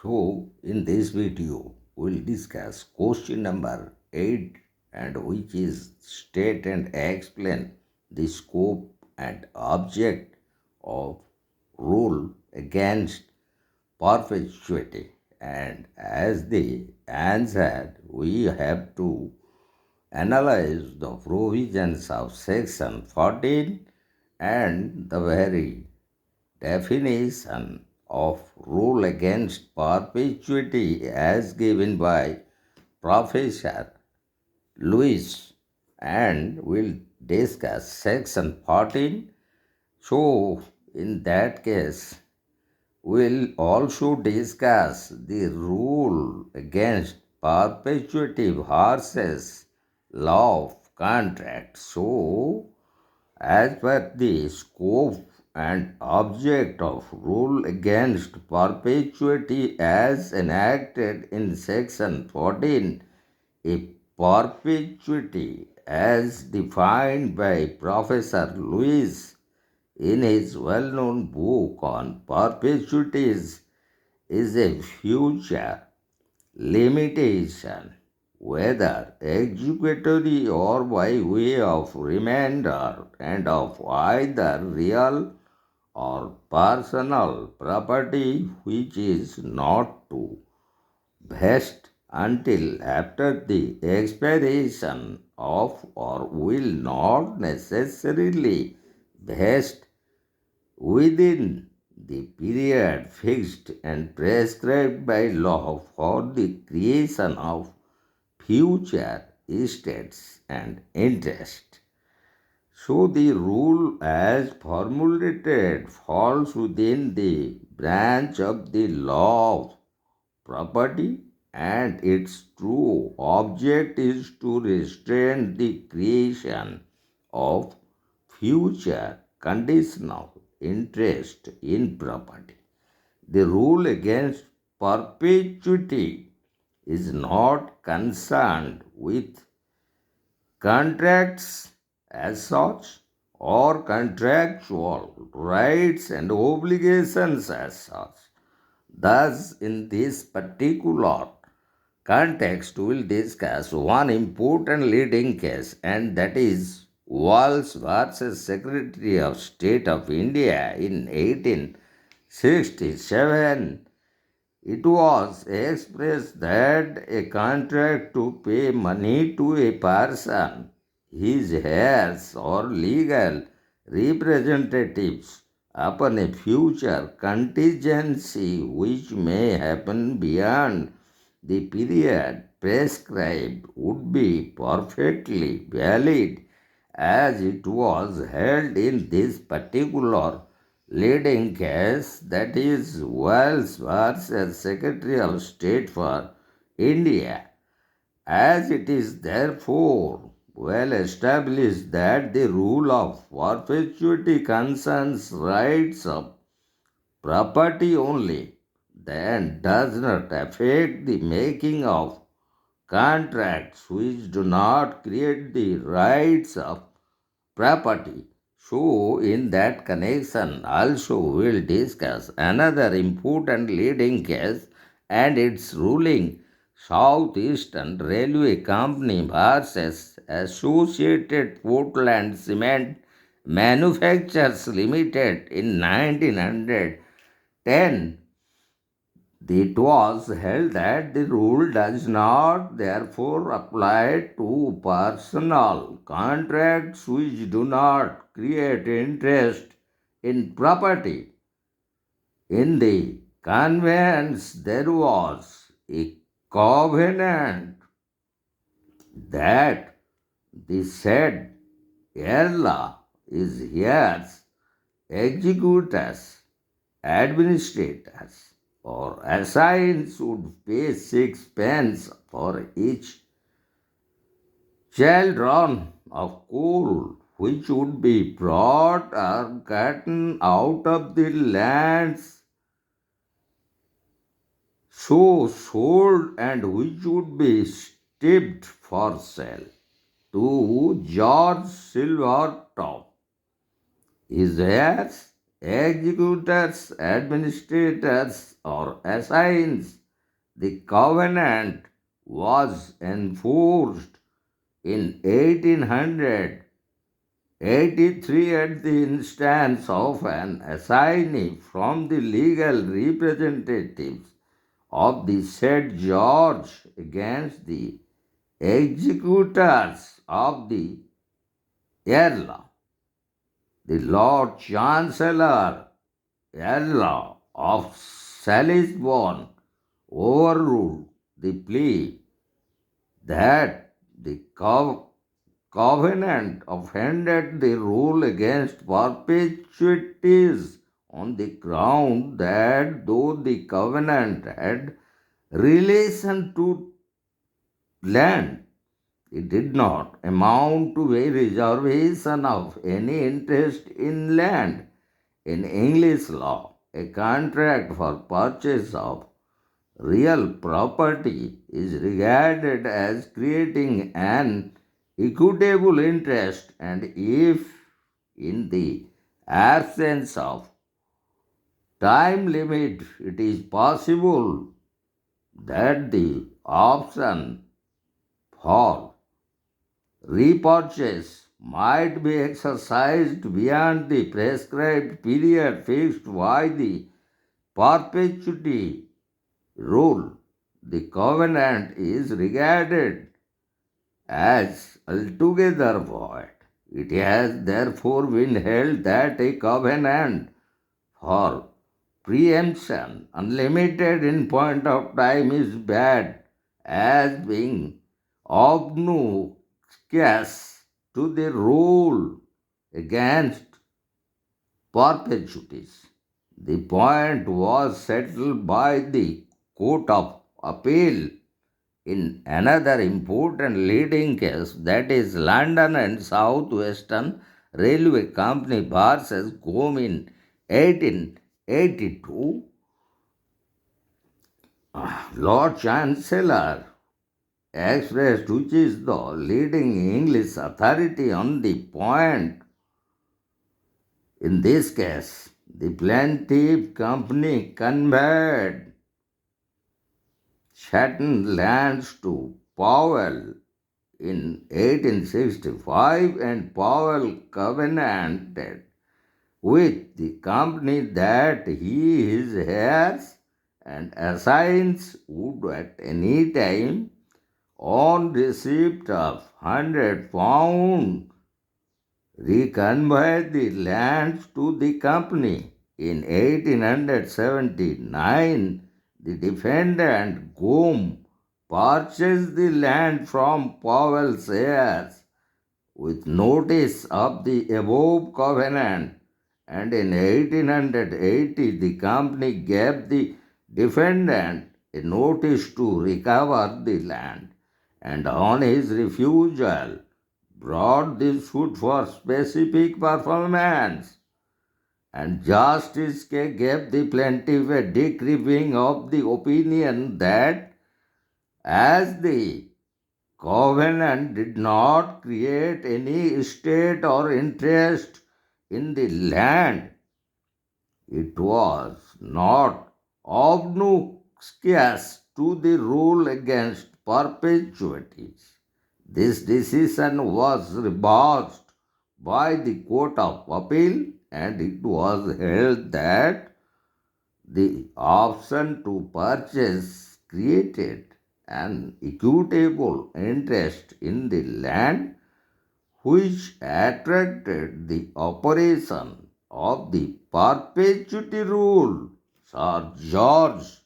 So, in this video, we'll discuss question number 8, and which is state and explain the scope and object of rule against perpetuity. And as the answer, we have to analyze the provisions of section 14 and the very definition of rule against perpetuity as given by Professor Lewis, and we'll discuss section 14. So, in that case, we'll also discuss the rule against perpetuity versus law of contract. So, as per the scope and object of rule against perpetuity as enacted in section 14, a perpetuity as defined by Professor Lewis in his well-known book on perpetuities is a future limitation, whether executory or by way of remainder, and of either real or personal property which is not to vest until after the expiration of, or will not necessarily vest within the period fixed and prescribed by law for the creation of future estates and interest. So the rule as formulated falls within the branch of the law of property, and its true object is to restrain the creation of future conditional interest in property. The rule against perpetuity is not concerned with contracts as such or contractual rights and obligations as such. Thus, in this particular context, we will discuss one important leading case, and that is Walls versus Secretary of State of India in 1867. It was expressed that a contract to pay money to a person, his heirs, or legal representatives upon a future contingency which may happen beyond the period prescribed would be perfectly valid, as it was held in this particular leading case, that is Wells versus Secretary of State for India. As it is therefore well established that the rule of perpetuity concerns rights of property only, then does not affect the making of contracts which do not create the rights of property. So, in that connection, also we'll discuss another important leading case and its ruling, Southeastern Railway Company versus Associated Portland Cement Manufacturers Limited in 1910. It was held that the rule does not therefore apply to personal contracts which do not create interest in property. In the conveyance, there was a covenant that the said Erla is heirs, executors, administrators, or assigns would pay 6 pence for each chaldron of coal which would be brought or gotten out of the lands so sold, and which would be stripped for sale to George Silvertop, his heirs, executors, administrators, or assigns. The covenant was enforced in 1883 at the instance of an assignee from the legal representatives of the said George against the executors of the Earl. The Lord Chancellor Earl of Salisbury overruled the plea that the covenant offended the rule against perpetuities on the ground that though the covenant had relation to land, it did not amount to a reservation of any interest in land. In English law, a contract for purchase of real property is regarded as creating an equitable interest, and if, in the absence of time limit, it is possible that the option for repurchase might be exercised beyond the prescribed period fixed by the perpetuity rule. The covenant is regarded as altogether void. It has therefore been held that a covenant for preemption, unlimited in point of time, is bad, as being obnoxious to the rule against perpetuities. The point was settled by the Court of Appeal in another important leading case, that is London and South Western Railway Company versus Gome in 1882. Lord Chancellor expressed, which is the leading English authority on the point. In this case, the plaintiff company conveyed certain lands to Powell in 1865, and Powell covenanted with the company that he, his heirs, and assigns would at any time, on receipt of £100, reconvey the lands to the company. In 1879, the defendant Gome purchased the land from Powell's heirs with notice of the above covenant, and in 1880 the company gave the defendant a notice to recover the land, and on his refusal brought this suit for specific performance. And Justice K gave the plaintiff a decrying of the opinion that as the covenant did not create any estate or interest in the land, it was not obnoxious to the rule against perpetuities. This decision was reversed by the Court of Appeal, and it was held that the option to purchase created an equitable interest in the land which attracted the operation of the perpetuity rule. Sir George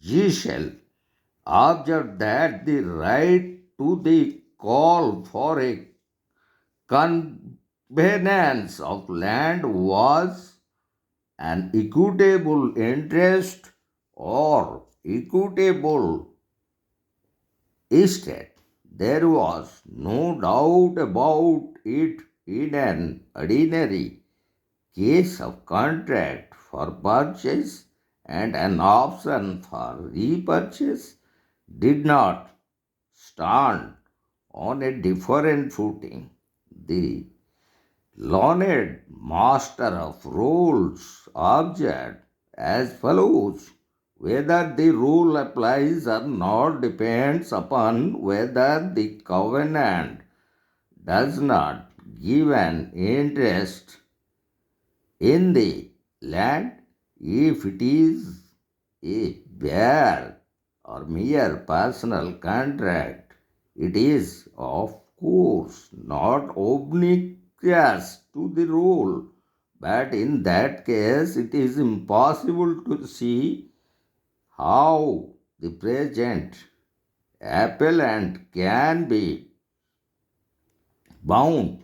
G. Shell observed that the right to the call for a conveyance of land was an equitable interest or equitable estate. There was no doubt about it in an ordinary case of contract for purchase, and an option for repurchase did not stand on a different footing. The learned master of rules observed as follows: whether the rule applies or not depends upon whether the covenant does not give an interest in the land. If it is a bare or mere personal contract, it is of course not obnoxious to the rule, but in that case it is impossible to see how the present appellant can be bound.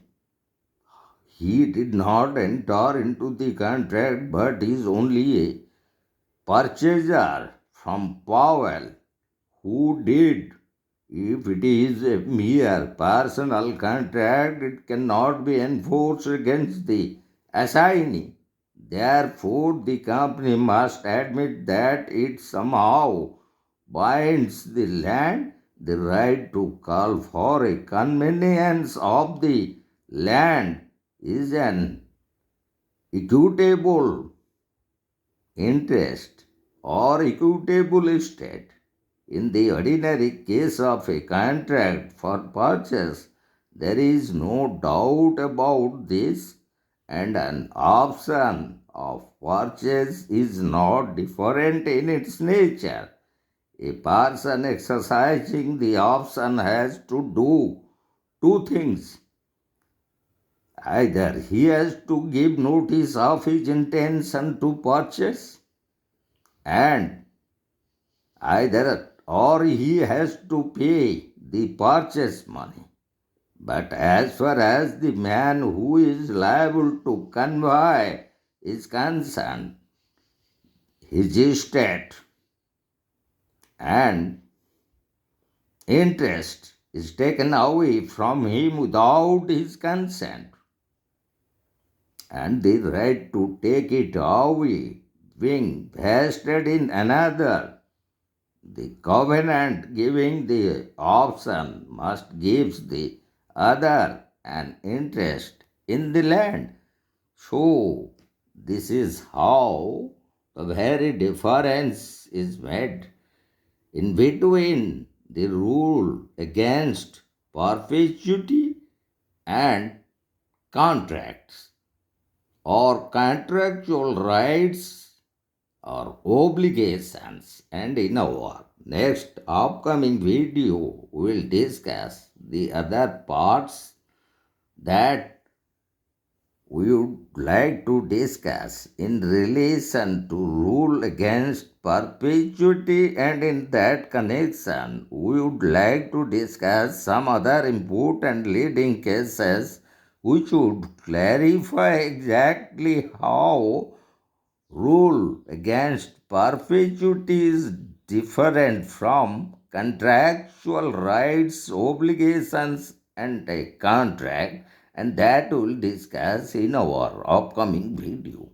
He did not enter into the contract, but is only a purchaser from Powell, who did. If it is a mere personal contract, it cannot be enforced against the assignee. Therefore, the company must admit that it somehow binds the land. The right to call for a convenience of the land is an equitable interest or equitable estate. In the ordinary case of a contract for purchase, there is no doubt about this, and an option of purchase is not different in its nature. A person exercising the option has to do two things. Either he has to give notice of his intention to purchase, and either or he has to pay the purchase money. But as far as the man who is liable to convey is concerned, his estate and interest is taken away from him without his consent, and the right to take it away being vested in another. The covenant giving the option must give the other an interest in the land. So, this is how the very difference is made in between the rule against perpetuity and contracts or contractual rights or obligations. And in our next upcoming video, we will discuss the other parts that we would like to discuss in relation to rule against perpetuity, and in that connection we would like to discuss some other important leading cases which would clarify exactly how rule against perpetuity is different from contractual rights, obligations, and a contract, and that we'll discuss in our upcoming video.